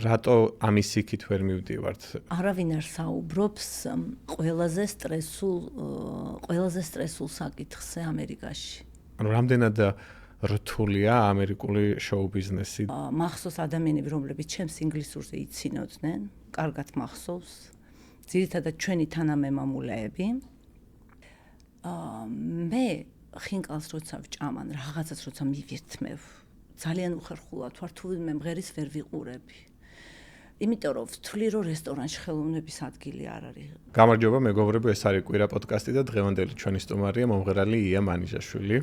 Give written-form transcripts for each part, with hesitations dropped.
რატო ამის იქით ვერ მივდივართ? არავინ არ საუბრობს ყველაზე სტრესულ საკითხზე ამერიკაში. ანუ რამდენად რთულია ამერიკული შოუ ბიზნესი? მახსოვს ადამიანები, რომლებიც ჩემს ინგლისურზე იცინოდნენ, კარგად მახსოვს. ძირითადად ჩვენი თანამემამულეები. მე ხინკალს როცა ვჭამან, რაღაცას როცა მივირთმევ, ძალიან უხერხულად ვარ, თუ მე მღერის ვერ ვიყურები. იმიტომ რომ ვთვლი, რომ რესტორანში ხელოვნების ადგილი არ არის. გამარჯობა, მეგობრებო, ეს არის კვირა პოდკასტი და დღევანდელი ჩვენი სტუმარია მომღერალი ია მანიჟაშვილი.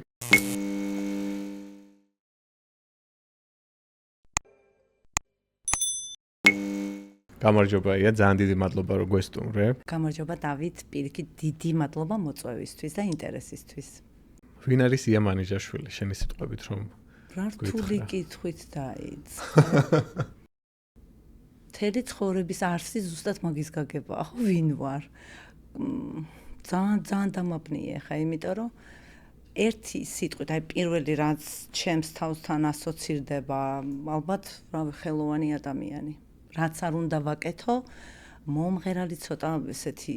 გამარჯობა ია, ძალიან დიდი მადლობა რომ გვესტუმრე. გამარჯობა დავით, პირიქით დიდი მადლობა მოწვევისთვის და ინტერესისთვის. ვინ არის ია მანიჟაშვილი, შენი სიტყვებით რომ რართული კითხვით დაიწყო. მთელი ცხოვრების არსი ზუსტად მაგის გაგებაა, ხო ვინ ვარ? ძალიან დამაბნიე ხა, იმიტომ რომ ერთი სიტყვით, აი პირველი რაც ჩემს თავთან ასოცირდება, ალბათ რავი ხელოვანი ადამიანი. რაც არ უნდა ვაკეთო, მომღერალი ცოტა ესეთი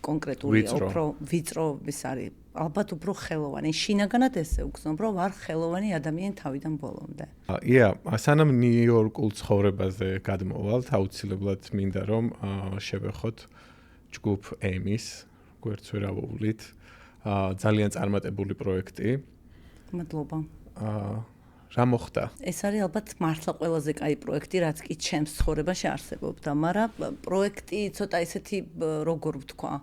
კონკრეტულია, უფრო ვიწრო ის არის. ალბათ უფრო ხელოვანი. შინაგანად ესე უგზნობ, რომ ვარ ხელოვანი ადამიანი თავიდან ბოლომდე. ია, სანამ ნიუ-იორკულ ცხოვრებაზე გადმოვალთ, აუცილებლად მინდა რომ შევეხოთ ჯგუფ ემის, გვერდს ვერ ავუვლით. ძალიან წარმატებული პროექტი. მადლობა. რა მოხდა? ეს არის ალბათ მართლა ყველაზე კაი პროექტი, რაც კი ჩემს ცხოვრებაში არსებობდა, მაგრამ პროექტი ცოტა ესეთი როგორ ვთქვა,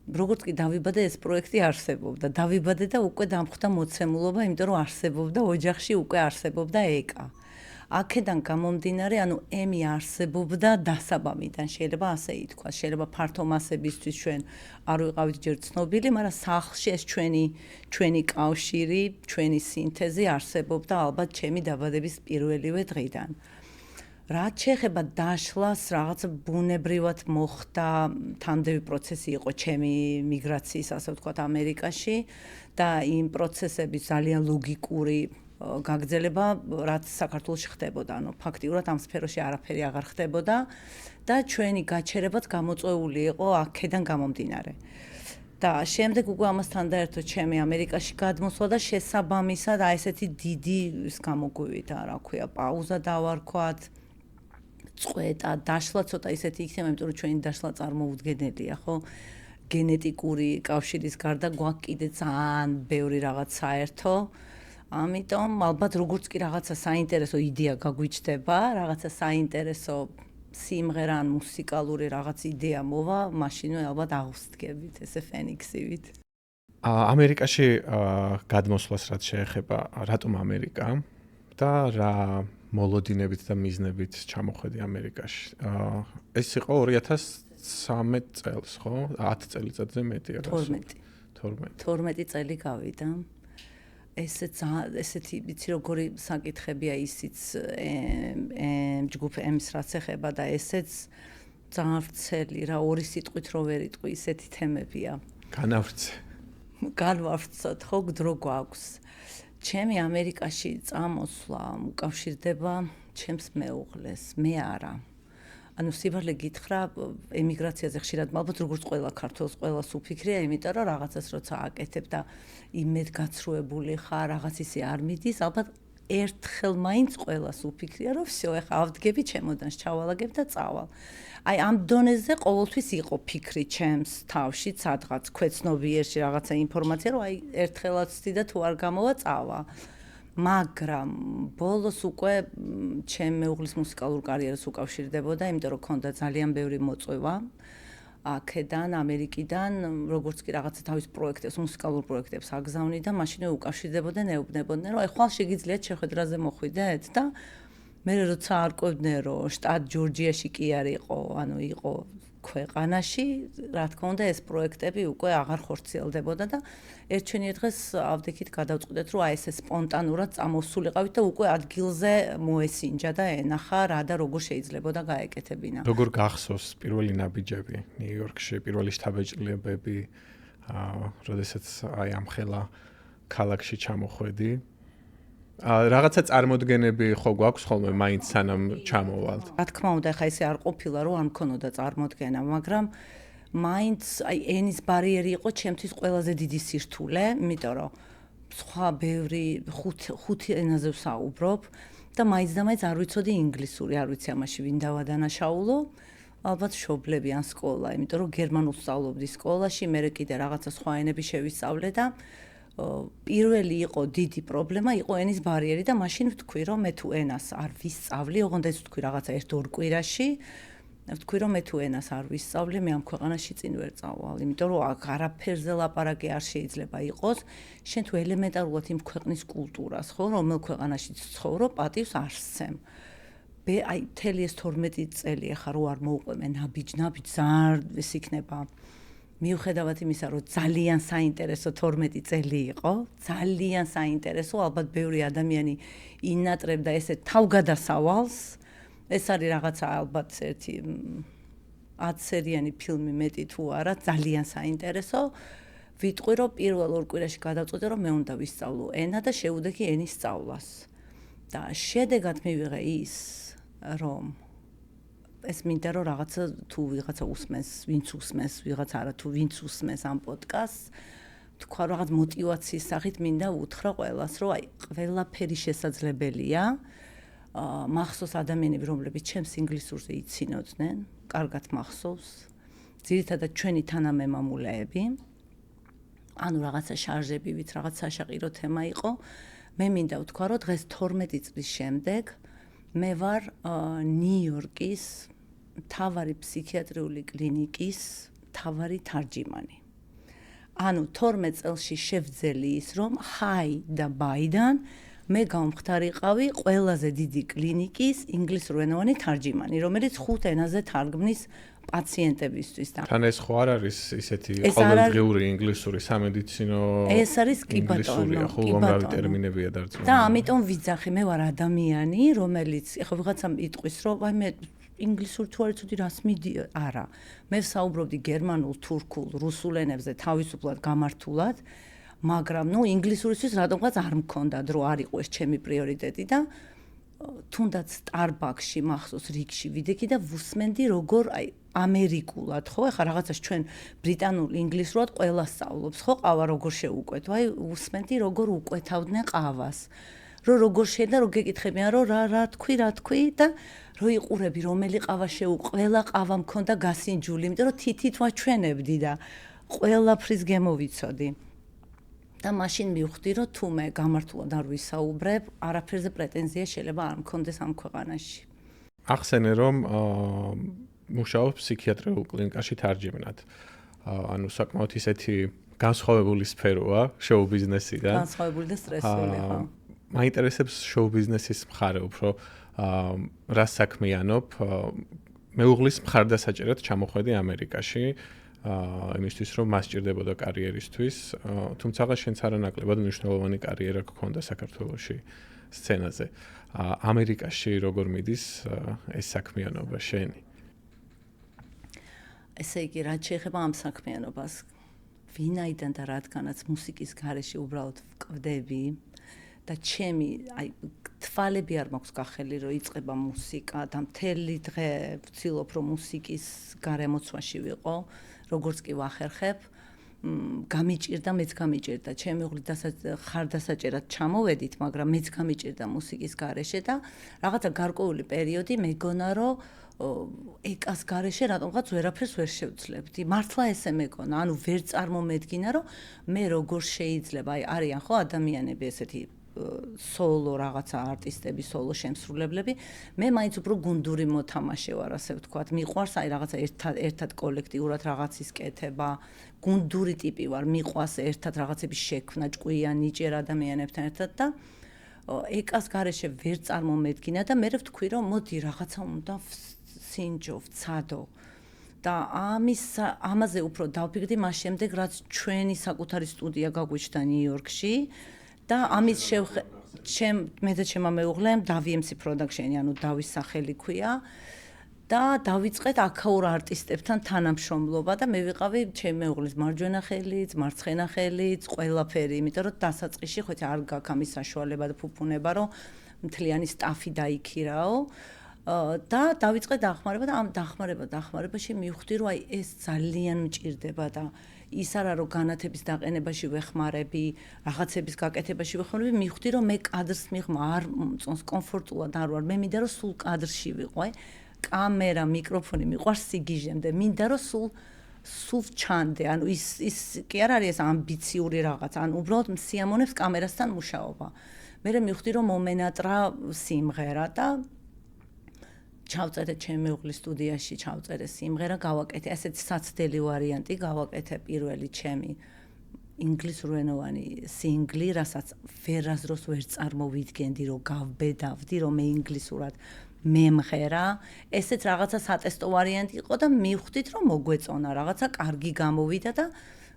როგორც კი დავიბადე ეს პროექტი არსებობდა. დავიბადე და უკვე დამხვდა მოცემულობა, იმიტომ რომ არსებობდა ოჯახში, უკვე არსებობდა ეკა. აქედან გამომდინარე, ანუ ემი არსებობდა დასაბამიდან, შეიძლება ასე ითქვას, შეიძლება ფართო მასებისთვის ჩვენ არ ვიყავით ჯერ ცნობილი, მაგრამ სახლში ეს ჩვენი კავშირი, ჩვენი სინთეზი არსებობდა ალბათ ჩემი დაბადების პირველივე დღიდან. რაც შეეხება დაშლას, რაღაც ბუნებრივად მოხდა, თანდები პროცესი იყო ჩემი მიგრაციის, ასე ვთქვათ, ამერიკაში და იმ პროცესების ძალიან ლოგიკური გაგრძელება, რაც საქართველოში ხდებოდა, ანუ ფაქტიურად ამ სფეროში არაფერი აღარ ხდებოდა და ჩვენი გაჩერებაც გამოწვეული იყო აქედან გამომდინარე. და შემდეგ უკვე ამასთან დაერთო ჩემი ამერიკაში გადმოსვლა და შესაბამისად აი ესეთი დიდი ის გამოგვივიდა, რა ქვია, პაუზა დავარქვათ, წყვეტა, დაშლა ცოტა ისეთი იქნება, იმიტომ რომ ჩვენი დაშლა წარმოუდგენელია, ხო? გენეტიკური კავშირის გარდა გვაქვს კიდე ძალიან ბევრი რაღაც საერთო. ამიტომ ალბათ როგორც კი რაღაცა საინტერესო იდეა გაგვიჩნდება, რაღაცა საინტერესო სიმღერა ან მუსიკალური რაღაც იდეა მოვა, მაშინვე ალბათ აღვსდგებით, ესე ფენიქსივით. ამერიკაში გადმოსვლას რაც შეეხება, რატომ ამერიკა და რა მოლოდინებით და მიზნებით ჩამოხვედი ამერიკაში? ეს იყო 2013 წელს, ხო? 10 წელიწადზე მეტი არა? 12 წელი გავიდა. ესეთი ვიცი როგორი საკითხებია ისიც ჯგუფ ემს რაც ეხება და ესეც ძალიან ვრცელი რა ორი სიტყვით რო ვერ იტყვი ისეთი თემებია. განვავრცოთ ხო დრო გვაქვს. ჩემი ამერიკაში წამოსვლა უკავშირდება ჩემს მეუღლეს, მე არა. ანუ სიბარლე გითხრა ემიგრაციაზე ხშირად ალბათ როგორც ყველა ქართველს ყველას უფიქრია, იმიტომ რომ რაღაცას როცა აკეთებ და იმედგაცრუებული ხარ, რაღაც ისე არ მიდის, ალბათ ერთხელ მაინც ყველას უფიქრია, რომ всё, ეხა ავდგები ჩემოდანს, ჩავალაგებ და წავალ. აი ამ დონეზე ყოველთვის იყო ფიქრი ჩემს თავში, სადღაც ქვეცნობიერში რაღაცა ინფორმაცია, რომ აი ერთხელაც ვთი და თუ არ გამოვა, წავა. მაგრამ ბოლოს უკვე ჩემ მეუღლის მუსიკალურ კარიერას უკავშირდებოდა, იმიტომ რომ ქონდა ძალიან ბევრი მოწვევა აქედან, ამერიკიდან, როგორც კი რაღაცა თავის პროექტებს, მუსიკალურ პროექტებს აგზავნიდა, მაშინვე უკავშირდებოდნენ, ეუბნებოდნენ, რომ აი ხვალ შეგიძლიათ შეხვედრაზე მოხვიდეთ და მე როცა არკვევდნენ, რომ შტატ ჯორჯიაში კი არ იყო, ანუ იყო ქვეყანაში, რა თქმა უნდა, ეს პროექტები უკვე აღარ ხორციელდებოდა და ერთჩვენიერ დღეს ავდექით გადავწყვიტეთ, რომ აი ესე სპონტანურად წამოსულიყავით და უკვე ადგილზე მოესინჯა და ენახა რა და როგორ შეიძლებოდა გაეკეთებინა. როგორ გახსოვს პირველი ნაბიჯები ნიუ-იორკში, პირველი შთაბეჭდილებები, როდესაც აი ამ ხელა ქალაქში ჩამოხვედი? რაღაცა წარმოდგენები ხო გვაქვს ხოლმე მაინც სანამ ჩამოვალთ. რა თქმა უნდა, ხა ესე არ ყოფილა, რომ არ მქონოდა წარმოდგენა, მაგრამ მაინც აი ენის ბარიერი იყო ჩემთვის ყველაზე დიდი სირთულე, იმიტომ რომ სხვა ბევრი ხუთი ენაზე ვსაუბრობ და მაინც და მაინც არ ვიცოდი ინგლისური, არ ვიცი ამაში ვინ დავადანაშაულო. ალბათ მშობლები ან სკოლა, იმიტომ რომ გერმანულს სწავლობდი სკოლაში, მე კიდე რაღაცა სხვა ენები შევისწავლე და პირველი იყო დიდი პრობლემა, იყო ენის ბარიერი და მაშინ ვთქვი, რომ მე თუ ენას არ ვისწავლი, ოღონდ ეს ვთქვი რაღაცა 1-2 კვირაში, ვთქვი, რომ მე თუ ენას არ ვისწავლი, მე ამ ქვეყანაში წინ ვერ წავალ, იმიტომ რომ აქ არაფერზე ლაპარაკი არ შეიძლება იყოს, შენ თუ ელემენტარულად იმ ქვეყნის კულტურას, ხო, რომელ ქვეყანაში ცხოვრობ, პატივს არ სცემ. აი მთელი ეს 12 წელი ახლა რო არ მოუყვე მე ნაბიჯ ძალიან ეს იქნება მიუხედავად იმისა რომ ძალიან საინტერესო 12 წელი იყო ძალიან საინტერესო ალბათ ბევრი ადამიანი ინატრებდა ესე თავგადასავალს ეს არის რაღაცა ალბათ ერთი 10 სერიანი ფილმი მეტი თუ არა ძალიან საინტერესო ვიტყვი რომ პირველ 2 კვირაში გადავწყვიტე რომ მე უნდა ვისწავლო ენა და შევუდექი ენის სწავლას და შედეგად მივიღე ის რომ ეს მინდა რომ რაღაცა თუ ვიღაცა უსმენს, ვინც უსმენს, ვიღაცა არა თუ ვინც უსმენს ამ პოდკასტს, თქვა რაღაც мотиваციის სახით მინდა უთხრა ყველას, რომ აი ყველაფერი შესაძლებელია. მახსოვს ადამიანები, რომლებიც ჩემს ინგლისურზე იცინოდნენ, კარგად მახსოვს. ძირითადად ჩვენი თანამემამულეები. ანუ რაღაცა შარჟებივით, რაღაც საშაყირო თემა იყო. მე მინდა ვთქვა, რომ დღეს 12 წლის შემდეგ მე ვარ ნიუ-იორკის მთავარი ფსიქიატრიული კლინიკის მთავარი თარჯიმანი. ანუ 12 წელში შევძელი ის, რომ ჰაი და ბაიდან მე გამხდარიყავი ყველაზე დიდი კლინიკის ინგლისურენოვანი თარჯიმანი, რომელიც 5 ენაზე თარგმნის პაციენტებისთვის და თან ეს ხო არ არის ისეთი ყოველდღიური ინგლისური სამედიცინო ეს არის კი ბატონო, ხო უამრავი ტერმინებია დარწმუნებული. და ამიტომ ვიძახი, მე ვარ ადამიანი, რომელიც ეხლა ვიღაცამ იტყვის, რომ აი მე ინგლისური თუ არ იცოდი რას მიდი, არა. მე ვსაუბრობდი გერმანულ, თურქულ, რუსულ ენებზე თავისუფლად გამართულად, მაგრამ ნუ ინგლისურისთვის რატომღაც არ მქონდა დრო, არ იყო ეს ჩემი პრიორიტეტი და თუნდაც Starbucks-ში მახსოვს რიგში ვიდექი და ვუსმენდი როგორ აი ამერიკულად, ხო, ეხლა რაღაცას ჩვენ ბრიტანულ ინგლისურად ყველა სწავლობს, ხო, ყავა როგორ შეუკვეთ, აი ვუსმენდი როგორ უკვეთავდნენ ყავას. რომ როგორ შეიძლება რომ გეკითხებიან რომ რა თქვი და რო იყურები რომელი ყავა ყველა ყავა მქონდა გასინჯული, იმიტომ რომ თითით ვაჩვენებდი და ყველაფრის გემოვიცოდი. და მაშინ მივხვდი რომ თუ მე გამართულად არ ვისაუბრებ, არაფერზე პრეტენზია შეიძლება არ მქონდეს ამ ქვეყანაში. ახსენე რომ მუშაობ ფსიქიატრიულ კლინიკაში თარჯიმნად. ანუ საკმაოდ ისეთი განსხვავებული სფეროა შოუ ბიზნესიდან. განსხვავებული და სტრესული, ხო. მაინტერესებს შოუ ბიზნესის მხარე უფრო რა საქმიანობ. მეუღლის მხარდასაჭერად ჩამოხვედი ამერიკაში. იმისთვის რომ მას სჭირდებოდა კარიერისთვის, თუმცა შენც არანაკლებად მნიშვნელოვანი კარიერა გქონდა საქართველოში სცენაზე. ამერიკაში როგორ მიდის ეს საქმიანობა შენი? ესე იგი, რაც შეეხება ამ საქმიანობას, ვინაიდან და რადგანაც მუსიკის გარეშე უბრალოდ ვკვდები და ჩემი აი თვალები არ მაქვს გახელი რომ იწყება მუსიკა და მთელი დღე ვცდილობ რომ მუსიკის გარემოცვაში ვიყო, როგორც კი ვახერხებ, გამიჭირდა, მეც გამიჭირდა. ჩემი უღლით ხარდასაჭერად ჩამოვედით, მაგრამ მეც გამიჭირდა მუსიკის გარეშე და რაღაცა გარკვეული პერიოდი მეგონა რომ ეკას გარეშე რატომღაც ვერაფერს ვერ შევძლებდი. მართლა ესე მეგონა, ანუ ვერ წარმომედგინა რომ მე როგორ შეიძლება, აი არიან ხო ადამიანები ესეთი სოლო რაღაცა არტისტები, სოლო შემსრულებლები, მე მაინც უფრო გუნდური მოთამაშე ვარ, ასე ვთქვათ. მიყვარს აი რაღაცა ერთად კოლექტიურად რაღაცის კეთება, გუნდური ტიპი ვარ, მიყვარს ერთად რაღაცების შექმნა, ჭკვიან, ნიჭიერ ადამიანებთან ერთად და ეკას გარეშე ვერ წარმომედგინა და მე ვთქვი რომ მოდი რაღაცა უნდა სინჯო, ვცადო. და ამაზე უფრო დავფიქრდი მას შემდეგ, რაც ჩვენი საკუთარი სტუდია გაგვიჩნდა ნიუ-იორკში. და ამის მე და ჩემმა მეუღლემ დავი MC Production-ი, ანუ დავის სახელი ქვია. და დავიწყეთ აქაურ არტისტებთან თანამშრომლობა და მე ვიყავი ჩემი მეუღლის მარჯვენა ხელიც, მარცხენა ხელიც, ყველაფერი, იმიტომ რომ დასაწყისში ხო არ გაქვს ამის საშუალება და ფუფუნება, რომ მთლიანი სტაფი დაიქირაო. და დავიწყე დახმარება და ამ დახმარებაში მივხვდი რომ აი ეს ძალიან მჭირდება და ის არა რომ განათების დაყენებაში ვეხმარები, რაღაცების გაკეთებაში ვეხმარები, მივხვდი რომ მე კადრს მიღმა არ მწონს კომფორტულად არ ვარ, მე მინდა რომ სულ კადრში ვიყო, აი კამერა, მიკროფონი მიყვარს სიგიჟემდე, მინდა რომ სულ ჩანდე, ანუ ის კი არ არის ეს ამბიციური რაღაც, ანუ უბრალოდ სიამონებს კამერასთან მუშაობა. მე მივხვდი რომ მომენატრა სიმღერა და ჩავწერე ჩემი მეუღლის სტუდიაში, ჩავწერე სიმღერა, გავაკეთე ასეთი საცდელი ვარიანტი, გავაკეთე პირველი ჩემი ინგლისურენოვანი სინგლი, რასაც ვერასდროს ვერ წარმოვიდგენდი, რომ გავბედავდი, რომ მე ინგლისურად მემღერა, ესეც რაღაცა სატესტო ვარიანტი იყო და მივხვდით, რომ მოგვეწონა, რაღაცა კარგი გამოვიდა და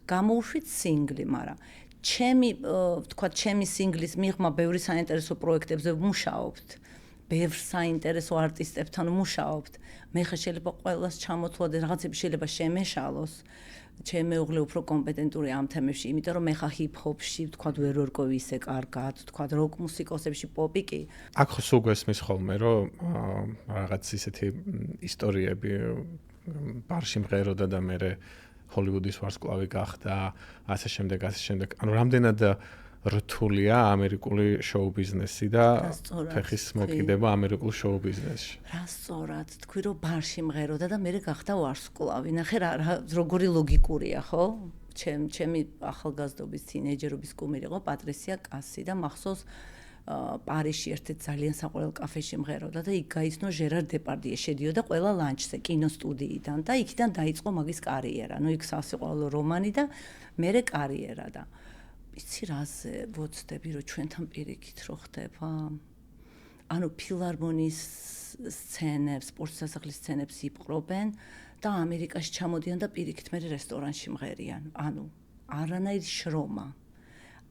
გამოუშვით სინგლი, მაგრამ ჩემი სინგლის მიღმა ბევრი საინტერესო პროექტებზე ვმუშაობთ. ბევრ საინტერესო არტისტებთან ვმუშაობთ. მე ხა შეიძლება ყველას ჩამოთვლა და რაღაცები შეიძლება შემეშალოს. ჩემი მეუღლე უფრო კომპეტენტური ამ თემებში, იმიტომ რომ მე ხა ჰიპ-ჰოპში ვთქვათ ვერ ვერკვევი ისე კარგად, ვთქვათ როკ მუსიკოსებში პოპი კი. აქ ხო სულ გესმის ხოლმე, რომ რაღაც ისეთი ისტორიები ბარში მღეროდა და მე ჰოლივუდის ვარსკვლავი გახდა, ასე შემდეგ. ანუ რამდენად რთულია ამერიკული შოუ ბიზნესი და ფეხის მოკიდება ამერიკულ შოუ ბიზნესში. რა სწორად, თქვი რომ ბარში მღეროდა და მე გახდა ვარსკვლავი. ნახე რა როგორი ლოგიკურია, ხო? ჩემი ახალგაზრდობის თინეიჯერობის კუმირი იყო პატრისია კასი და მახსოვს პარიზში ერთ-ერთ ძალიან საყვარელ კაფეში მღეროდა და იქ გაიცნო ჟერარ დეპარდიე, შედიოდა ყველა ლანჩზე კინოსტუდიიდან და იქიდან დაიწყო მაგის კარიერა. ნუ იქ სასიყვარულო რომანი და მერე კარიერა და იცი რაზე ვოცდები რომ ჩვენთან პირიქით რო ხდება? ანუ ფილარმონიის სცენებს, სპორტის სასახლის სცენებს იპყრობენ და ამერიკაში ჩამოდიან და პირიქით მე რესტორანში მღერიან. ანუ არანაირი შრომა,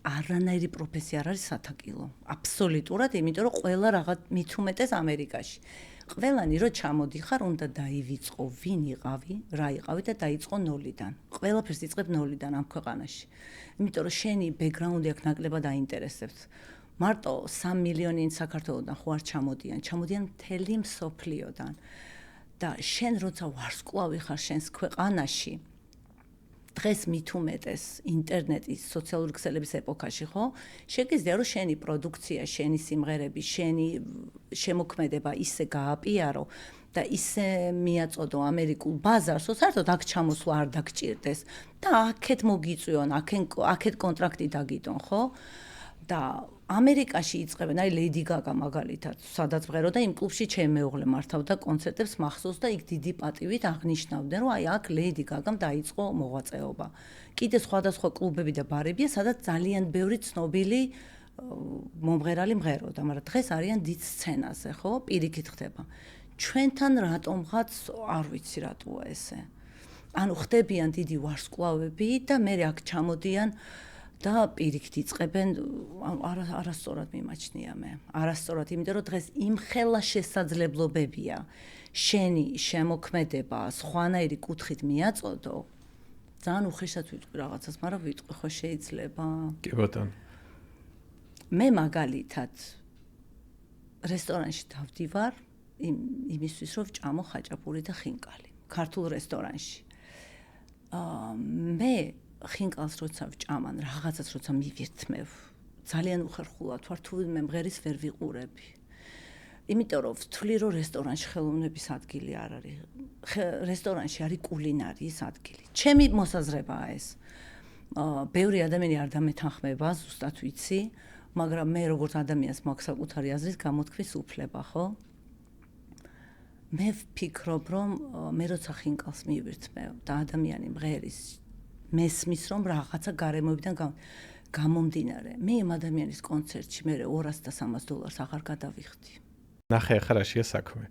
არანაირი პროფესია არ არის სათაკილო. აბსოლუტურად, იმიტომ რომ ყველა რაღაც მით უმეტეს ამერიკაში. ყველანი რო ჩამოდიხარ, უნდა დაივიწყო ვინ იყავი, რა იყავი და დაიწყო ნოლიდან. ყველაფერს იწყებ ნოლიდან ამ ქვეყანაში. იმიტომ რომ შენი ბექგრაუნდი აქ ნაკლებად აინტერესებს. მარტო 3 მილიონი საქართველოდან ხო არ ჩამოდიან მთელი მსოფლიოდან. და შენ როცა ვარსკვლავი ხარ შენს ქვეყანაში, დღეს მით უმეტეს ინტერნეტის, სოციალური ქსელების ეპოქაში, ხო? შეგიძლია რომ შენი პროდუქცია, შენი სიმღერები, შენი შემოქმედება ისე გააპიარო და ისე მიაწოდო ამერიკულ ბაზარს, რომ საერთოდ აქ ჩამოსვლა არ დაგჭირდეს და აქეთ მოგიწვიონ, აქეთ კონტრაქტი დაგიდონ, ხო? და ამერიკაში იწყებენ, აი ლეიდი გაგა მაგალითად, სადაც მღეროდა იმ კლუბში ჩემი მეუღლე მართავდა კონცერტებს მახსოვს და იქ დიდი პატივით აღნიშნავდნენ, რომ აი აქ ლეიდი გაგამ დაიწყო მოღვაწეობა. კიდე სხვადასხვა კლუბები და ბარებია, სადაც ძალიან ბევრი ცნობილი მომღერალი მღეროდა, მაგრამ დღეს არიან დიდ სცენაზე, ხო? პირიქით ხდება. ჩვენთან რატომღაც არ ვიცი რატოა ესე. ანუ ხდებიან დიდი ვარსკვლავები და მე აქ ჩამოდიან და პირიქით იწყებენ, არასწორად მიმაჩნია მე. არასწორად, იმიტომ რომ დღეს იმხელა შესაძლებლობებია შენი შემოქმედება სხვანაირი კუთხით მიაწოდო. ძალიან უხეშად ვიტყვი რაღაცას, მაგრამ ვიტყვი ხო შეიძლება. კი ბატონო. მე მაგალითად რესტორანში დავდივარ იმისთვის რომ ვჭამო ხაჭაპური და ხინკალი ქართულ რესტორანში. მე ხინკალს როცა ვჭამან, რაღაცას როცა მივირთმევ, ძალიან უხერხულად ვარ, თუ ვინმე მღერის ვერ ვიყურები. იმიტომ რომ ვთვლი რომ რესტორანში ხელოვნების ადგილი არ არის. რესტორანში არის კულინარიის ადგილი. ჩემი მოსაზრებაა ეს. ბევრი ადამიანი არ დამეთანხმება, ზუსტად ვიცი, მაგრამ მე როგორც ადამიანს მაქვს საკუთარი აზრის გამოთქმის უფლება, ხო? მე ვფიქრობ, რომ მე როცა ხინკალს მივირთმევ და ადამიანი მღერის მესმის რომ რაღაცა გარემოებიდან გამომდინარე. მე იმ ადამიანის კონცერტში მე $200 და $300 აღარ გადავიხდი. ნახე ახლა რაშია საქმე.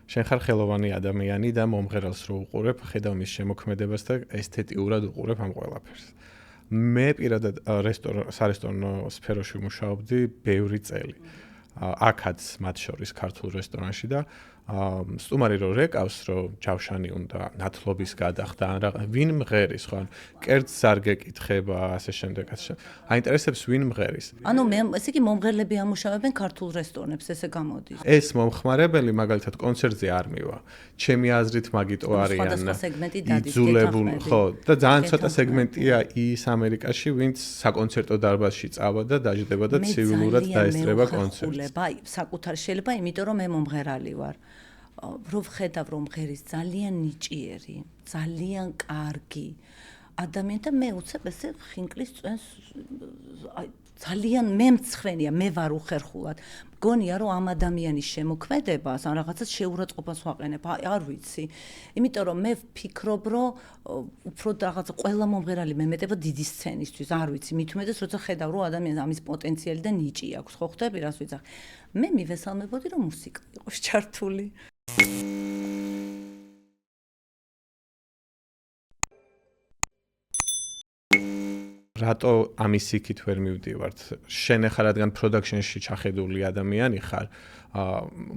შენ ხარ ხელოვანი ადამიანი და მომღერალს რო უყურებ, ხედავ მის შემოქმედებას და ესთეტიურად უყურებ ამ ყველაფერს. მე პირადად სარესტორანო სფეროში მუშაობდი ბევრი წელი. აქაც მათ შორის ქართულ რესტორანში და სტუმარი რო რეკავს, რომ ჯავშანი უნდა ნათლობის გადახდა, ან რა, ვინ მღერის, ხო? კერძს არ გეკითხება, ასე შემდეგ, ასე შემდეგ. აინტერესებს ვინ მღერის. ანუ მე ესე იგი მომღერლები ამუშავებენ ქართულ რესტორნებს, ესე გამოდის. ეს მომხმარებელი მაგალითად კონცერტზე არ მივა. ჩემი აზრით მაგიტო არიან იძულებული, ხო, და ძალიან ცოტა სეგმენტია ის ამერიკაში, ვინც საკონცერტო დარბაზში წავა და დაждდება და ცივილურად დაესწრება კონცერტს. აი, საკუთარი შეიძლება, იმიტომ რომ მე მომღერალი ვარ. რო ვხედავ რომ მღერის ძალიან ნიჭიერი, ძალიან კარგი ადამიანთა მე უცებ ესე ხინკლის წვენს აი ძალიან მემცხრენია, მე ვარ უხერხულად. მგონია რომ ამ ადამიანის შემოქმედებას ან რაღაცას შეურაცხყოფას ვაყენებ, არ ვიცი. იმიტომ რომ მე ვფიქრობ, რომ უფრო რაღაც ყველა მომღერალი მემეტება დიდი სცენისთვის, არ ვიცი, მით უმეტეს როცა ხედავ რომ ადამიანს ამის პოტენციალი და ნიჭი აქვს, ხო ხვდები რას ვიძახ. მე მივესალმებოდი რომ მუსიკა იყოს ჩართული. რატო ამის იქით ვერ მივდივართ? შენ ახლა რადგან პროდაქშენში ჩახედული ადამიანი ხარ,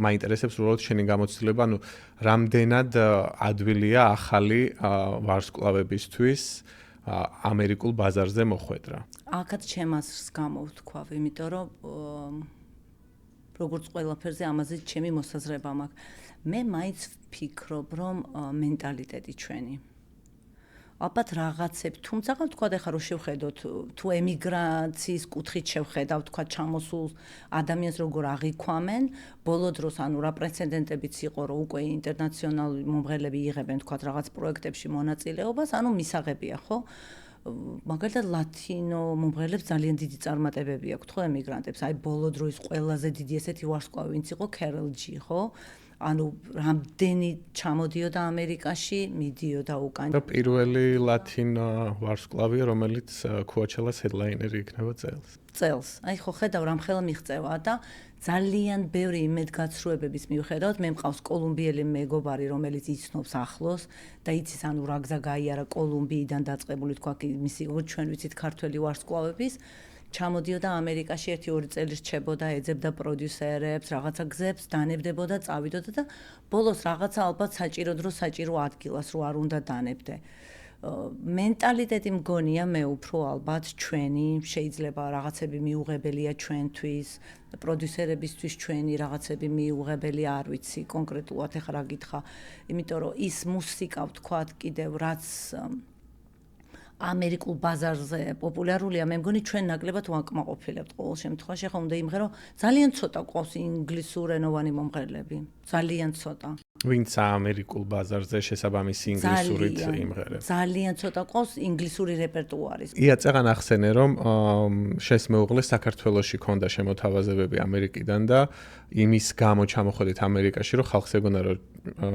მაინტერესებს უბრალოდ შენი გამოცდილება, ანუ რამდენად ადვილია ახალი ვარსკვლავებისთვის ამერიკულ ბაზარზე მოხვედრა. აქაც ჩემს გამოვთქვა, იმიტომ რომ როგორც ყველაფერზე ამაზე ჩემი მოსაზრება მაქვს. მე მაინც ვფიქრობ, რომ მენტალიტეტი ჩვენი ალბათ რაღაცებ, თუმცა თქვა ახლა რომ შევხედოთ თუ ემიგრაციის კუთხით შევხედავთ, თქვა ჩამოსულ ადამიანს როგორ აღიქვამენ, ბოლო დროს ანუ რა პრეცედენტებიც იყო, რომ უკვე ინტერნაციონალური მომღერლები იღებენ თქვა რაღაც პროექტებში მონაწილეობას, ანუ მისაღებია, ხო? მაგალითად ლათინო მომღერლებს ძალიან დიდი წარმატებები აქვთ, ხო, ემიგრანტებს. აი ბოლო დროის ყველაზე დიდი ესეთი ვარსკვლავი ვინც იყო Karol G, ხო? ანუ რამდენი ჩამოდიოდა ამერიკაში, მიდიოდა უკან. და პირველი ლათინო ვარსკვლავია, რომელიც Coachella-ს headliner-ი იქნება წელს. აი ხო ხედავ რამ ხელა მიღწევა და ძალიან ბევრი იმედგაცრუებების მიუხედავად მე მყავს კოლუმბიელი მეგობარი, რომელიც იცნობს ახლოს და იცის ანუ რა გზა გაიარა კოლუმბიიდან დაწყებული თქვა მისი ჩვენ ვიცით ქართველი ვარსკვლავების ჩამოდიოდა ამერიკაში 1-2 წელი რჩებოდა, ეძებდა პროდიუსერებს, რაღაცა გზებს დანებდებოდა, წავიდოდა და ბოლოს რაღაცა ალბათ საჭირო დრო საჭირო ადგილას რო არ უნდა დანებდე. მენტალიტეტი მგონია მე უფრო ალბათ ჩვენი, შეიძლება რაღაცები მიუღებელია ჩვენთვის, პროდიუსერებისთვის ჩვენი რაღაცები მიუღებელი არ ვიცი, კონკრეტულად ეხლა რა გითხრა, იმიტომ რომ ის მუსიკა ვთქვათ კიდევ რაც ამერიკულ ბაზარზე პოპულარულია, მე მგონი ჩვენ ნაკლებად ვაკმაყოფილებთ ყოველ შემთხვევაში, ხომ უნდა იმღერო, ძალიან ცოტა ყავს ინგლისურენოვანი მომღერლები, ძალიან ცოტა. ვინც ამერიკულ ბაზარზე შესაბამისი ინგლისურით იმღერებს. ძალიან ცოტა ყავს ინგლისური რეპერტუარის. ია წეგან ახსენე რომ შენს მეუღლეს საქართველოში ქონდა შემოთავაზებები ამერიკიდან და იმის გამო ჩამოხვედით ამერიკაში, რომ ხალხს ეგონა რომ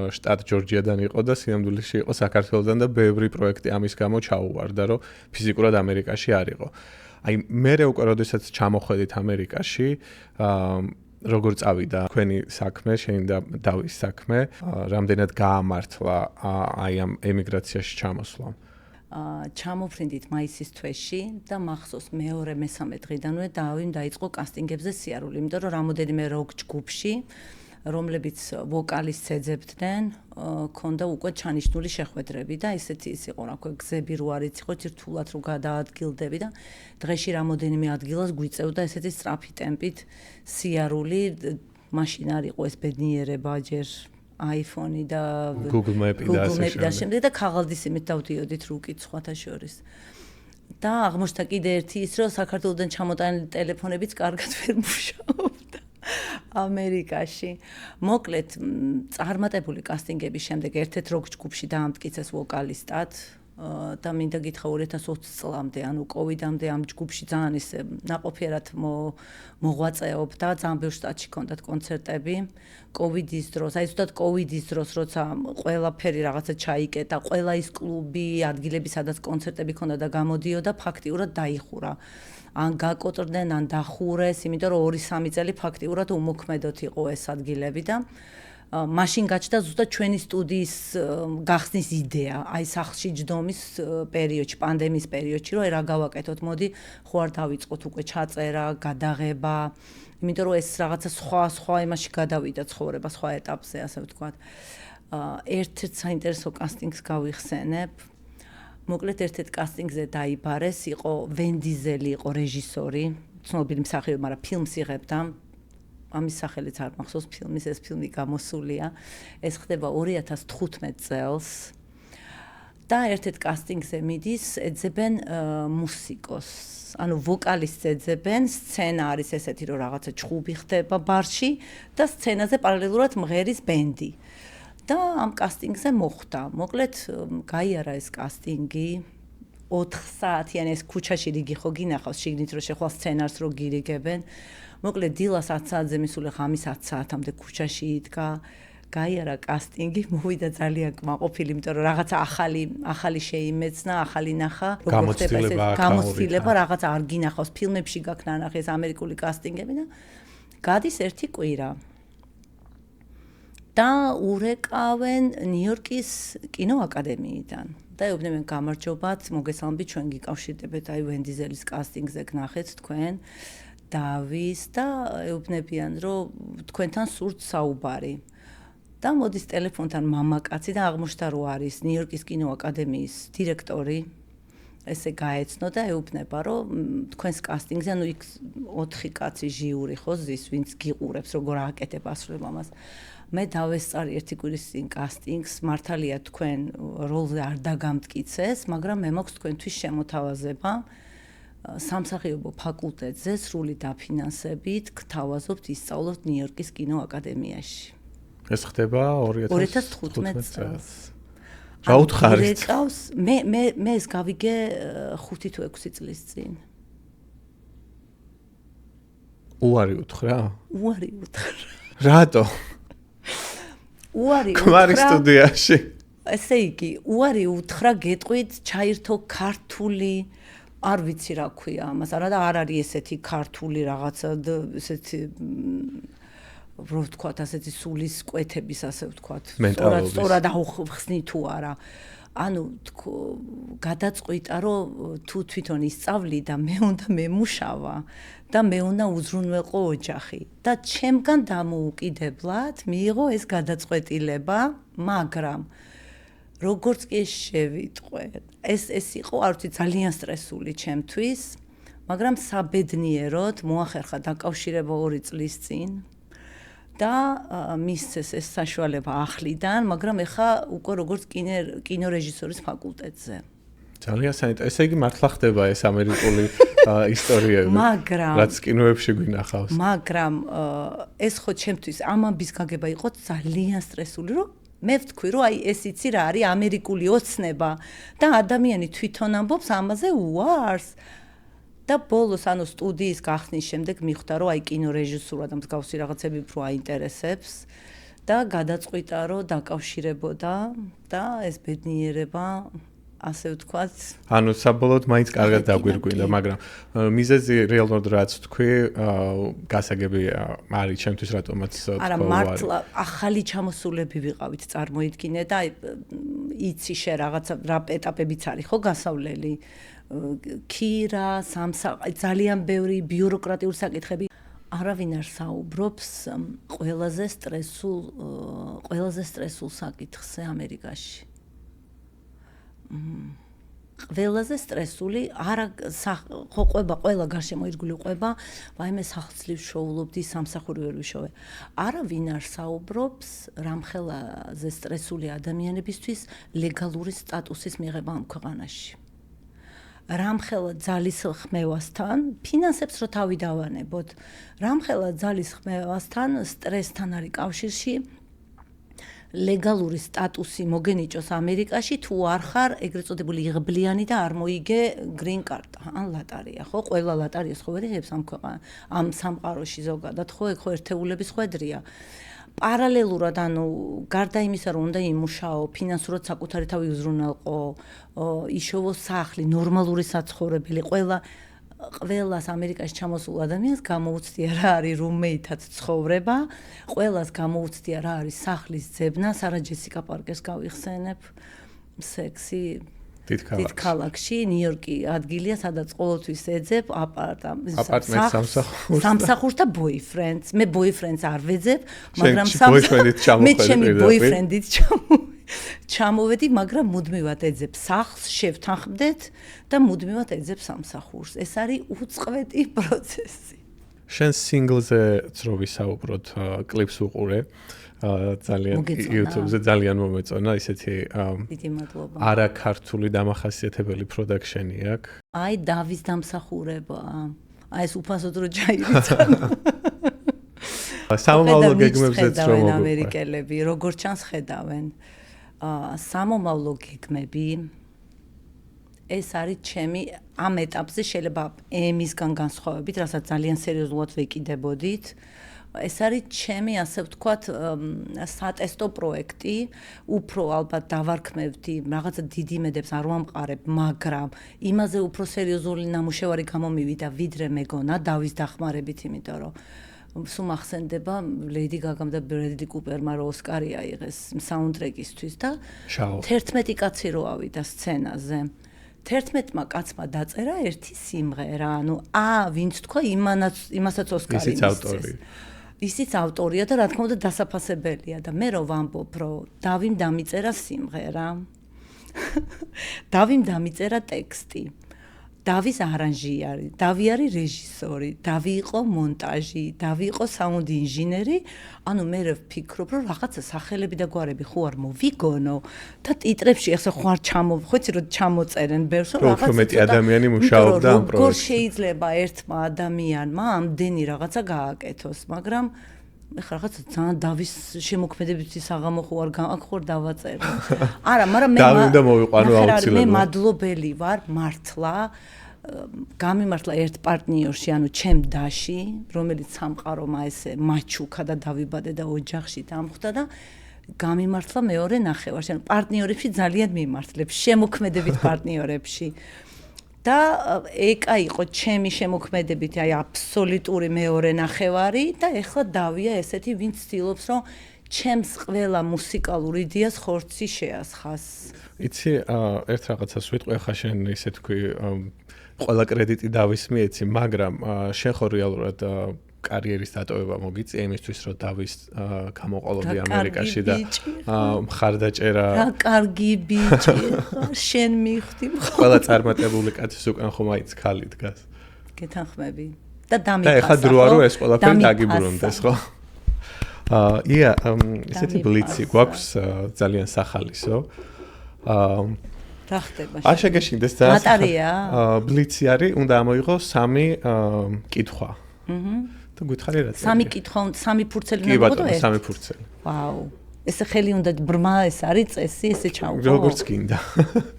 შტატ ჯორჯიადან იყო და სინამდვილეში იყო საქართველოსდან და ბევრი პროექტი ამის გამო ჩაუვარდა, რომ ფიზიკურად ამერიკაში არ იყო. აი მე უკვე როდესაც ჩამოხვედით ამერიკაში, როგორ წავიდა თქვენი საქმე, შენი და დავის საქმე, რამდენად გაამართლა აი ამ ემიგრაციაში ჩამოსვლა? ჩამოფრინდით მაისის თვეში და მახსოვს მეორე-მესამე დღიდანვე დავი დაიწყო კასტინგებზე სიარული, იმიტომ რომ რამოდენიმე როკ ჯგუფში რომლებიც ვოკალისტს ეძებდნენ, ქონდა უკვე ჩანიშნული შეხვედრები და ისეთი ის იყო, რა ქვია, გზები რო არ იცი, ხო, რთულად რო გადაადგილდები და დღეში რამოდენიმე ადგილას გვიწევდა ესეთი სწრაფი ტემპით სიარული, მაშინ არ იყო ეს ბედნიერება ჯერ iPhone-ი და Google Map-ი და შემდეგ და ქაღალდისიმით დავდიოდით რუკით სხვათა შორის. და აღმოჩნდა კიდე ერთი ის, რომ საქართველოსდან ჩამოტანილი ტელეფონებიც კარგად ვერ მუშაობდა. ამერიკაში. მოკლედ, წარმატებული კასტინგების შემდეგ ერთ-ერთ როკ ჯგუფში დაამტკიცეს ვოკალისტად და მინდა გითხრა 2020 წლამდე, ანუ კოვიდამდე ამ ჯგუფში ძალიან ისე ნაყოფიერად მოღვაწეობდა, ძალიან ბევრ შტატში ჰქონდათ კონცერტები. კოვიდის დროს, აი ზუსტად კოვიდის დროს, როცა ყველაფერი რაღაცა ჩაიკეტა, ყველა ის კლუბი, ადგილები, სადაც კონცერტები ჰქონდა და გამოდიოდა, ფაქტიურად დაიხურა. ან გაკოტრდნენ, ან დახურეს, იმიტომ რომ 2-3 წელი ფაქტიურად უმოქმედოთ იყო ეს ადგილები და მაშინ გაჩნდა ზუსტად ჩვენი სტუდიის გახსნის იდეა, აი სახლში ჯდომის პერიოდში, პანდემიის პერიოდში, რომ რა გავაკეთოთ, მოდი ხო არ დავიწყოთ უკვე ჩაწერა, გადაღება, იმიტომ რომ ეს რაღაცა სხვა იმაში გადავიდა ცხოვრება, სხვა ეტაპზე, ასე ვთქვათ. ერთ-ერთ საინტერესო კასტინგს გავიხსენებ. მოკლედ ერთ-ერთ კასტინგზე დაიბარეს, იყო ვენ დიზელი, იყო რეჟისორი, ცნობილი მსახიობი, მაგრამ ფილმს იღებდა. ამის სახელიც არ მახსოვს ფილმის, ეს ფილმი გამოსულია. ეს ხდება 2015 წელს. და ერთ-ერთ კასტინგზე მიდის, ეძებენ მუსიკოსს. ანუ ვოკალისტს ეძებენ, სცენა არის ესეთი, რომ რაღაცა ჩხუბი ხდება ბარში და სცენაზე პარალელურად მღერის ბენდი. და ამ კასტინგზე მოხვდა. მოკლედ გაიარა ეს კასტინგი 4 საათიანი ეს ქუჩაში რიგი ხო გინახავს შიგნით რომ შეხვალ სცენარს რო გირიგებენ. მოკლედ დილას 10 საათზე მისული ღამის 10 საათამდე ქუჩაში იდგა. გაიარა კასტინგი, მოვიდა ძალიან კმაყოფილი, იმიტომ რომ რაღაცა ახალი შეიმეცნა, ახალი ნახა, როგორ ხდება ეს გამოცდილება, რაღაცა არ გინახავს ფილმებში გაქნა ნახე ეს ამერიკული კასტინგები და გადის ერთი კვირა. და ურეკავენ ნიუ-იორკის კინოაკადემიიდან. და ეუბნებიან გამარჯობათ, მოგესალმებით, ჩვენ გიკავშირდებთ აი ვენ დიზელის კასტინგზე გნახეთ თქვენ დავის და ეუბნებიან, რომ თქვენთან სურთ საუბარი. და მოდის ტელეფონთან მამაკაცი და აღმოჩნდა, რომ არის ნიუ-იორკის კინოაკადემიის დირექტორი. ესე გაეცნო და ეუბნება, რომ თქვენს კასტინგზე, ანუ იქ 4 კაცი ჟიური ხო ზის, ვინც გიყურებს, როგორ ააკეთებ ასრულებ ამას. მე დავესწარი ერთი კვირის წინ კასტინგს, მართალია თქვენ როლზე არ დაგამტკიცეს, მაგრამ მე მაქვს თქვენთვის შემოთავაზება სამსახიობო ფაკულტეტზე სრული დაფინანსებით, გთავაზობთ ისწავლოთ ნიუ-იორკის კინოაკადემიაში. ეს ხდება 2015 წელს. რა უთხარით? მე ეს გავიგე 5 თუ 6 წლის წინ. უარი უთხრა? უარი უთხრა. რატო? უარი უთხრა. კვარი სტუდიაში. ესე იგი, უარი უთხრა გეტყვით ჩაირთო ქართული არ ვიცი რა ქვია ამას, არა და არ არის ესეთი ქართული რაღაცა ესეთი რო ვთქვათ, ასეთი სულის კვეთების, ასე ვთქვათ, სწორად აუხსნი თუ არა. ანუ გადაწყვიტა, რომ თუ თვითონ ისწავლი და მე უნდა მემუშავა და მე უნდა უზრუნველყო ოჯახი და ჩემგან დამოუკიდებლად მიიღო ეს გადაწყვეტილება, მაგრამ როგორც კი შევიტყვე, ეს იყო, არ ვიცი, ძალიან სტრესული ჩემთვის, მაგრამ საბედნიეროდ მოახერხა დაკავშირება 2 წლის წინ. და მისცეს ეს საშუალება ახლიდან, მაგრამ ეხა უკვე როგორც კინორეჟისორის ფაკულტეტზე. ძალიან საინტერესო. ესე იგი მართლა ხდება ეს ამერიკული ისტორიები, რაც კინოებში გვინახავს. მაგრამ ეს ხო ჩემთვის ამამბის გაგება იყო ძალიან სტრესული, რომ მე ვთქვი, რომ აი ეს იცი რა არის ამერიკული ოცნება და ადამიანი თვითონ ამბობს ამაზე უარს. და ბოლოს ანუ სტუდიის გახსნის შემდეგ მიხვდა, რომ აი კინორეჟისურა და მსგავსი რაღაცები უფრო აინტერესებს და გადაწყვიტა, რომ დაკავშირებოდა და ეს ბედნიერება, ასე ვთქვათ. ანუ საბოლოოდ მაინც კარგად დაგვირგვინდა, მაგრამ მიზეზი რეალურად რაც თქვი, გასაგები არის ჩემთვის რატომაც თქვა. არა, მართლა ახალი ჩამოსულები ვიყავით, წარმოიდგინე და იცი შე რაღაცა რა ეტაპებიც არის ხო გასავლელი. ქირა, ძალიან ბევრი ბიუროკრატიული საკითხები. არავინ არ საუბრობს ყველაზე სტრესულ საკითხზე ამერიკაში. ყველაზე სტრესული, არა ხო ყვება, ყველა გარშემო ირგვლივ ყვება, ვაიმე სახლს შოულობდი, სამსახური ვერ ვიშოვე. არავინ არ საუბრობს რამხელაზე სტრესული ადამიანებისთვის ლეგალური სტატუსის მიღება ამ ქვეყანაში. რამხელა ძალის ხმევასთან, ფინანსებს რო თავი დავანებოთ, რამხელა ძალის ხმევასთან, სტრესთან არის კავშირში ლეგალური სტატუსი მოგენიჭოს ამერიკაში, თუ არ ხარ ეგრეთ წოდებული იღბლიანი და არ მოიგე გრინ კარტა, ან ლატარია, ხო? ყველა ლატარიას ხო ვერ იღებს ამ სამყაროში ზოგადად, ხო? ეგ ხო ერთეულების ხვედრია. პარალელურად, ანუ გარდა იმისა, რომ უნდა იმუშაო, ფინანსურად საკუთარი თავი უზრუნველყო, იშოვო სახლი, ნორმალური საცხოვრებელი, ყველა ყველას ამერიკაში ჩამოსულ ადამიანს გამოუცდია რა არის რუმეითად ცხოვრება, ყველას გამოუცდია რა არის სახლის ძებნა, სარა ჯესიკა პარკერს გავიხსენებ, სექსი დიდ ქალაქში, ნიუ-იორკი ადგილია, სადაც ყოველთვის ეძებ აპარტმენტს სამსახურს და ბოიფრენდს. მე ბოიფრენდს არ ვეძებ, მაგრამ მე ჩემი ბოიფრენდით ჩამოვედი, მაგრამ მუდმივად ეძებ სახლს, შევთანხმდეთ და მუდმივად ეძებ სამსახურს. ეს არის უწყვეტი პროცესი. შენ სინგლზე რო ვისაუბროთ, კლიპს უყურე. ძალიან YouTube-ზე ძალიან მომეწონა ისეთი დიდი მადლობა. არა ქართული დამახასიათებელი პროდაქშენი აქვს. აი დავის დამსახურება. აი ეს უფასოდ რო ჩაირიცხა. სამომავლო გეგმებზეც რომ მოგყვება. ამერიკელები როგორც ჩანს ხედავენ. სამომავლო გეგმები ეს არის ჩემი ამ ეტაპზე შეიძლება ემისგან განსხვავებით, რასაც ძალიან სერიოზულად ვეკიდებოდით. ეს არის ჩემი ასე ვთქვათ სატესტო პროექტი, უფრო ალბათ დავარქმევდი, რაღაცა დიდ იმედებს არ ვამყარებ, მაგრამ იმაზე უფრო სერიოზული ნამუშევარი გამომივიდა, ვიდრე მეგონა დავის დახმარებით, იმიტომ რომ სულ ახსენდება ლეიდი გაგამ და ბრედლი კუპერმა რო ოსკარი აიღეს საუნდტრეკისთვის და 11 კაცი რო ავიდა სცენაზე. 11-მა კაცმა დაწერა ერთი სიმღერა, ანუ ვინც თქვა იმასაც ოსკარი მისცეს. ისიც ავტორია და რა თქმა უნდა დასაფასებელია და მე რო ვამბობ, რომ დავიმ დამიწერა სიმღერა. დავიმ დამიწერა ტექსტი. დავის არანჟი არის, დავი არის რეჟისორი, დავი იყო მონტაჟი, დავი იყო საუნდ ინჟინერი, ანუ მე ვფიქრობ, რომ რაღაცა სახელები და გვარები ხო არ მოვიგონო და ტიტრებში ახლა ხო არ ხოიცი რომ ჩამოწერენ ბევრს, რომ რაღაცა მეტი ადამიანი მუშაობდა ამ პროექტზე. როგორ შეიძლება ერთმა ადამიანმა ამდენი რაღაცა გააკეთოს, მაგრამ ეხლა რაღაცა ძალიან დავის შემოქმედებითი საღამო ხო არ აქ ხო დავაწერე. არა, მაგრამ მე დავინდა მოვიყვანო აუცილებლად. მე მადლობელი ვარ მართლა გამიმართლა ერთ პარტნიორში, ანუ ჩემ დაში, რომელიც სამყარომა ესე მაჩუქა და დავიბადე და ოჯახში დამხვდა და გამიმართლა მეორე ნახევარში, ანუ პარტნიორებში ძალიან მიმართლებ, შემოქმედებით პარტნიორებში. და ეკა იყო ჩემი შემოქმედებით, აი აბსოლუტური მეორე ნახევარი და ეხლა დავია ესეთი, ვინც ცდილობს, რომ ჩემს ყველა მუსიკალურ იდეას ხორცი შეასხას. იცი, ერთ რაღაცას ვიტყვი, ახლა შენ ისე თქვი, ყველა კრედიტი დავის მიეცი, მაგრამ შენ ხო რეალურად კარიერის დატოვება მოგიწია იმისთვის, რომ დავის გამოყოლოდი ამერიკაში და მხარდაჭერა. რა კარგი ბიჭი, შენ მივხვდი. ყველა წარმატებული კაცის უკან ხომ აიც ქალი დგას. გეთანხმები. და დამიფასა. და ეხა დრო არო ეს ყველაფერი დაგიბრუნდეს, ხო? ისეთი ბლიცი გვაქვს ძალიან სახალისო. რა ხდება? არ შეგეშინდეს და მატარია? ბლიცი არის, უნდა ამოიღო 3 კითხვა. და გითხარი რა წერია? 3 კითხვა, 3 ფურცელი უნდა კი მოხდო? ბატონო, 3 ფურცელი. ვაუ. ესე ხელი უნდა ბრმა ეს არის წესი, ესე ჩავყო. როგორც გინდა.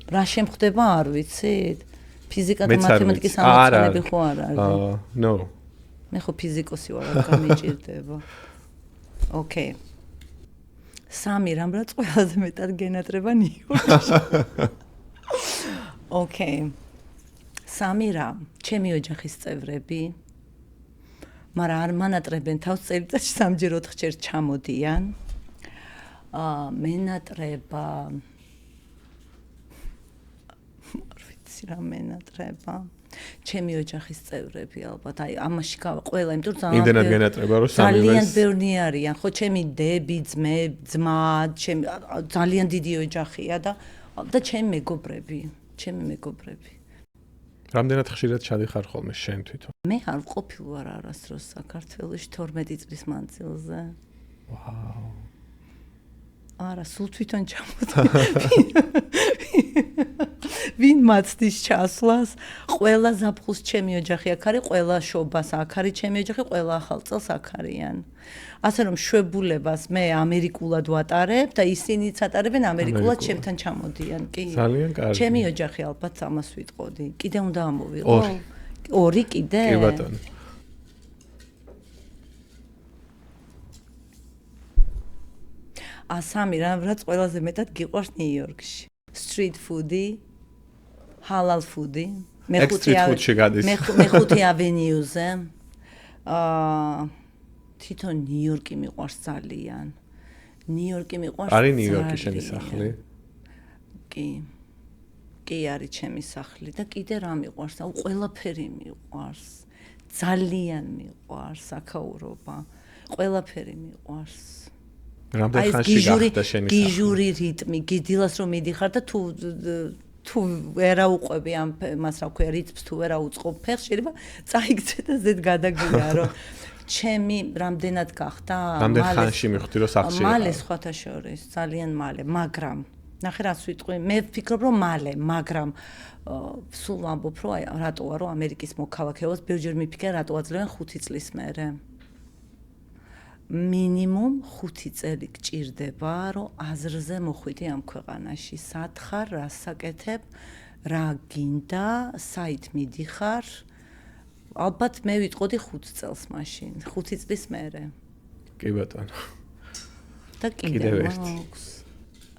რა შემხდება არ ვიცით? ფიზიკა და მათემატიკის ამოცანები ხო არ არის? No. მე ხო ფიზიკოსი ვარ, არ გამიჭირდება. ოკეი. 3 რამ რაც ყველაზე მეტად გენატრება ნიუ-იორკში. ოკეი. 3 რამ, ჩემი ოჯახის წევრები. მაგრამ არ მანატრებენ თავს წელიწადში 3-ჯერ 4-ჯერ ჩამოდიან. მენატრება არ ვიცი რა მენატრება. ჩემი ოჯახის წევრები ალბათ, აი ამაში ყველა, იმიტომ რომ იმდენად გენატრება რომ ძალიან ბევრი არიან, ხო, ჩემი დები, ძმა, ჩემი ძალიან დიდი ოჯახია და ჩემი მეგობრები. რამდენად ხშირად ჩადიხარ ხოლმე შენ თვითონ? მე არ ვყოფილ ვარ არასდროს საქართველოში 12 წლის მანძილზე. ვაუ. არა, სულ თვითონ ჩამოდი. ვინ მაცდის ჩასვლას? ყველა ზაფხულს ჩემი ოჯახი აქ არის, ყველა შობას აქ არის ჩემი ოჯახი, ყველა ახალ წელს აქ არიან. ასე რომ შვებულებას მე ამერიკულად ვატარებ და ისინიც ატარებენ ამერიკულად ჩემთან ჩამოდიან, კი. ძალიან კარგი. ჩემი ოჯახი ალბათ ამას ვიტყოდი. კიდე უნდა ამოვიღო? 2 კიდე? კი ბატონო. სამი რაც ყველაზე მეტად გიყვარს ნიუ-იორკში. Street food-ი, halal food-ი. Street-food-ში გადის. მეხუთე ავენიუზე. თვითონ ნიუ-იორკი მიყვარს ძალიან. ნიუ-იორკი მიყვარს. არის ნიუ-იორკი შენი სახლი? კი არის ჩემი სახლი და კიდე რა მიყვარს? აუ ყველაფერი მიყვარს. ძალიან მიყვარს აქაურობა. ყველაფერი მიყვარს. რამდენი ხანში გახდა შენი სახლი? გიჟური რიტმი, გიდილას რომ მიდიხარ და თუ ვერა უყვები ამ მას რა ქვია რიტმს თუ ვერა უწყობ ფეხს შეიძლება წაიგცე და ზედ გადაგია რომ ჩემი რამდენად გახდა რამდენ ხანში მიხვდი რომ სახლში მალე სხვათა შორის ძალიან მალე მაგრამ ნახე რას ვიტყვი მე ვფიქრობ რომ მალე მაგრამ სულ ვამბობ რომ აი რატოა რომ ამერიკის მოქალაქეობას ბევრჯერ მიფიქრე რატო აძლევენ 5 წლის მერე მინიმუმ 5 წელი გჭირდება რომ აზრზე მოხვიდე ამ ქვეყანაში სათხარ რას საკეთებ რა გინდა საით მიდიხარ ალბათ მე ვიტყოდი 5 წელს მაშინ 5 წლის მერე კი ბატონო და კიდევ მაქვს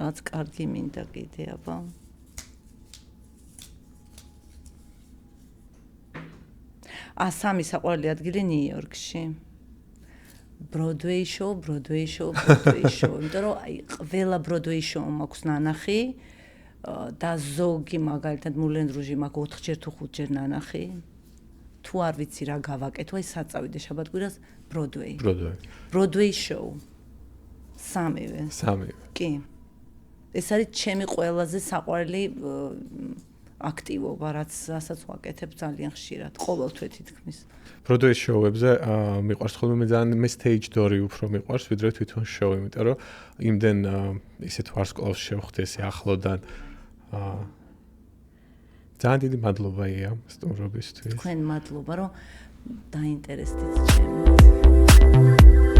რაც კარგი მინდა კიდე აბა სამი საყვარელი ადგილი ნიუ-იორკში Broadway show, იმიტომ რომ აი ყველა Broadway show მაქვს ნანახი და ზოგი მაგალითად Moulin Rouge-ი მაქვს 4ჯერ თუ 5ჯერ ნანახი. თუ არ ვიცი რა გავაკეთო, აი საწავიდე შაბათ-კვირას Broadway show. სამივე. კი. ეს არის ჩემი ყველაზე საყვარელი აქტივობა, რასაც ვაკეთებ ძალიან ხშირად, ყოველთვე თითქმის. Broadway show-ებზე მიყვარს ხოლმე მე ძალიან მე stage door-ი უფრო მიყვარს ვიდრე თვითონ show, იმიტომ რომ იმდენ ისეთ ვარსკვლავს შევხვდი ესე ახლოდან. ძალიან დიდი მადლობა ია სტუმრობისთვის. თქვენ მადლობა რომ დაინტერესდით ჩემს.